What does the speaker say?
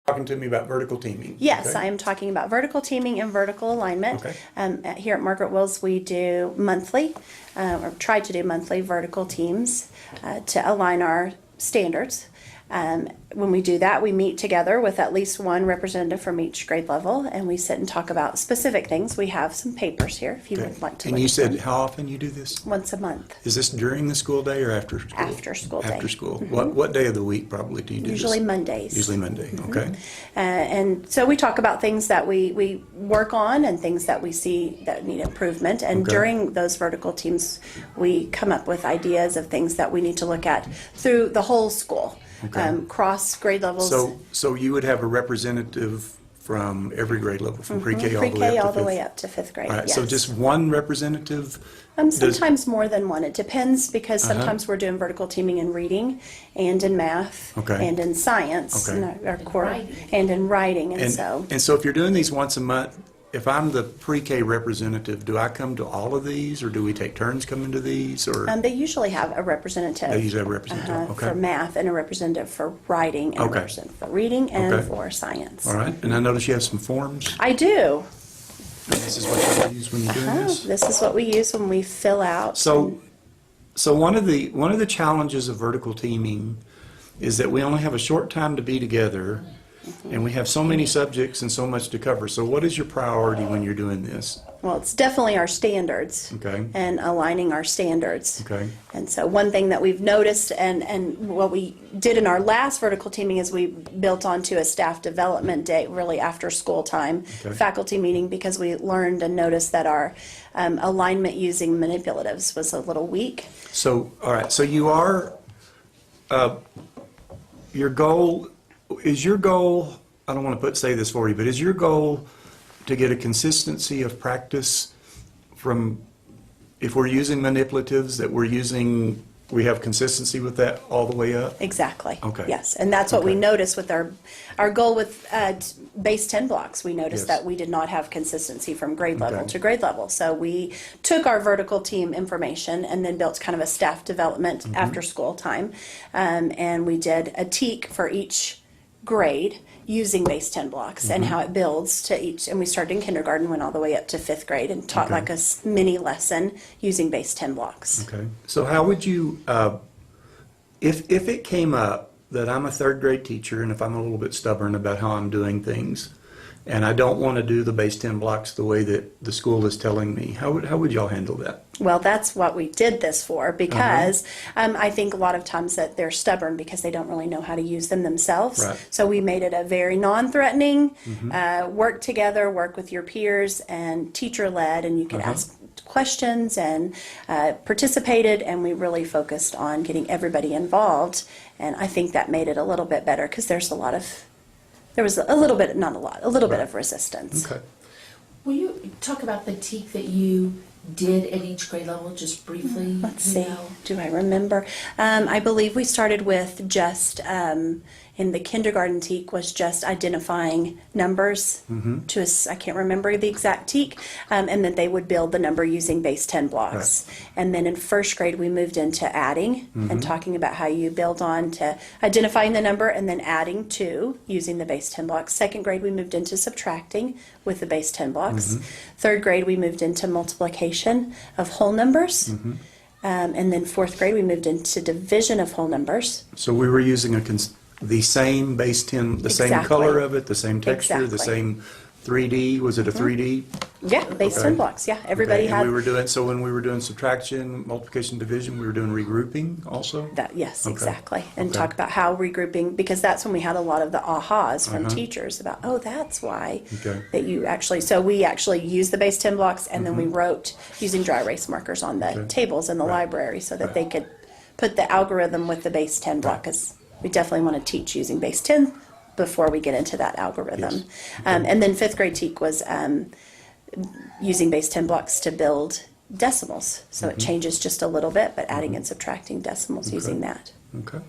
talking to me about vertical teaming. Yes, Okay. I am talking about vertical teaming and vertical alignment. Okay. Here at Margaret Wills, we do monthly, or try to do monthly vertical teams to align our standards. When we do that, we meet together with at least one representative from each grade level, and we sit and talk about specific things. We have some papers here if you Okay. would like to And look you at said them. how often you do this? Once a month. Is this during the school day or after school? After school day. After school. What day of the week probably do you do Usually this? Mondays. Usually Monday. Okay. And so we talk about things that we work on and things that we see that need improvement. And Okay. during those vertical teams, we come up with ideas of things that we need to look at through the whole school, Okay. cross grade levels. So you would have a representative from every grade level, from pre-K all the way up to Pre-K all the fifth? way up to fifth grade. All right, yes. so just one representative? does- Sometimes more than one. It depends because sometimes we're doing vertical teaming in reading and in math Okay. and in science Okay. and our core writing. and in writing. And so And so if you're doing these once a month, if I'm the pre-K representative, do I come to all of these, or do we take turns coming to these, or? they usually have a representative. They usually have a representative, okay. For math and a representative for writing and Okay. a representative for reading and Okay. for science. All right, and I notice you have some forms, I do. and this is what you use when you're doing this? This is what we use when we fill out. So one of the challenges of vertical teaming is that we only have a short time to be together, and we have so many subjects and so much to cover. So what is your priority when you're doing this? Well, it's definitely our standards. Okay. And aligning our standards. Okay. And so one thing that we've noticed and what we did in our last vertical teaming is we built onto a staff development day, really after school time, Okay. faculty meeting, because we learned and noticed that our alignment using manipulatives was a little weak. So, all right, so you are, your goal, I don't want to say this for you, but is your goal to get a consistency of practice from, if we're using manipulatives, that we have consistency with that all the way up? Exactly. Okay. Yes, and that's what we Okay. noticed with our goal with base 10 blocks. We noticed Yes. that we did not have consistency from grade level Okay. to grade level. So we took our vertical team information and then built kind of a staff development Mm-hmm. after school time. And we did a TEAC for each grade using base 10 blocks and Mm-hmm. how it builds to each. And we started in kindergarten, went all the way up to fifth grade and taught Okay. like a mini lesson using base 10 blocks. Okay, so how would you, if it came up that I'm a third grade teacher, and if I'm a little bit stubborn about how I'm doing things, and I don't want to do the base 10 blocks the way that the school is telling me, how would y'all handle that? Well, that's what we did this for because I think a lot of times that they're stubborn because they don't really know how to use them themselves. Right. So we made it a very non-threatening, work together, work with your peers and teacher-led, and you could ask questions and participated, and we really focused on getting everybody involved. And I think that made it a little bit better because there was a little bit, not a lot, a little bit of resistance. Okay. Will you talk about the TEAC that you did at each grade level, just briefly? Let's you see. know? Do I remember? I believe we started with just in the kindergarten TEAC was just identifying numbers to us. I can't remember the exact TEAC, and then they would build the number using base 10 blocks. And then in first grade we moved into adding and talking about how you build on to identifying the number and then adding to using the base 10 blocks. Second grade we moved into subtracting with the base 10 blocks. Third grade we moved into multiplication of whole numbers. And then fourth grade we moved into division of whole numbers. So we were using the same base 10, the same Exactly. color of it, the same texture, the Exactly. same 3D, was it a 3D? Yeah, base 10 blocks. Yeah, everybody Okay, had and we were doing, so when we were doing subtraction, multiplication, division, we were doing regrouping also? that. Yes, Okay. exactly. And Okay. talk about how regrouping, because that's when we had a lot of the ahas from teachers about, oh, that's why Okay. that you actually. So we actually used the base 10 blocks, and then we wrote using dry erase markers on the Okay. tables in the library so that they could put the algorithm with the base 10 block. Because we definitely want to teach using base 10 before we get into that algorithm. Yes. And then fifth grade TEAC was using base 10 blocks to build decimals. So it changes just a little bit, but adding and subtracting decimals using that. Okay.